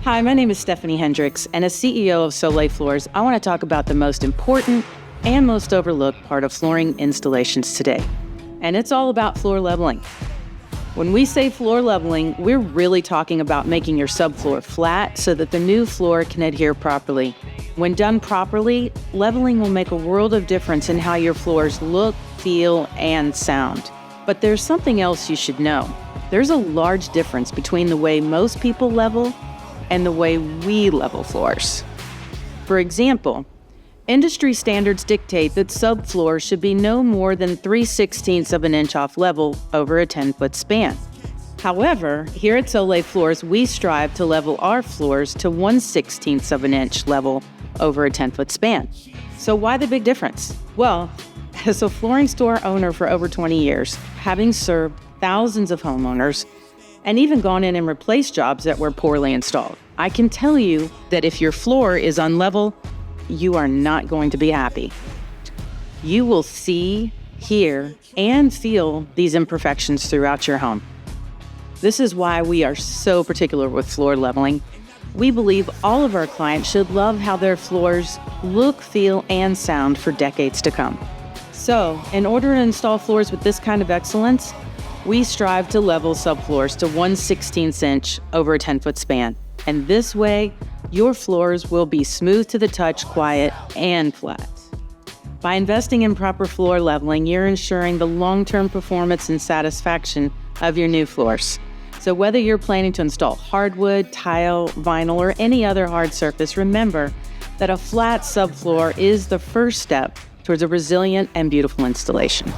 Hi, my name is Stephanie Hendrix, and as CEO of Soleil Floors, I want to talk about the most important and most overlooked part of flooring installations today. And it's all about floor leveling. When we say floor leveling, we're really talking about making your subfloor flat so that the new floor can adhere properly. When done properly, leveling will make a world of difference in how your floors look, feel, and sound. But there's something else you should know. There's a large difference between the way most people level and the way we level floors. For example, industry standards dictate that subfloors should be no more than 3/16 of an inch off level over a 10-foot span. However, here at Soleil Floors, we strive to level our floors to 1/16 of an inch level over a 10-foot span. So why the big difference? Well, as a flooring store owner for over 20 years, having served thousands of homeowners, and even gone in and replaced jobs that were poorly installed, I can tell you that if your floor is unlevel, you are not going to be happy. You will see, hear, and feel these imperfections throughout your home. This is why we are so particular with floor leveling. We believe all of our clients should love how their floors look, feel, and sound for decades to come. So, in order to install floors with this kind of excellence, we strive to level subfloors to 1/16 inch over a 10-foot span. And this way, your floors will be smooth to the touch, quiet, and flat. By investing in proper floor leveling, you're ensuring the long-term performance and satisfaction of your new floors. So whether you're planning to install hardwood, tile, vinyl, or any other hard surface, remember that a flat subfloor is the first step towards a resilient and beautiful installation.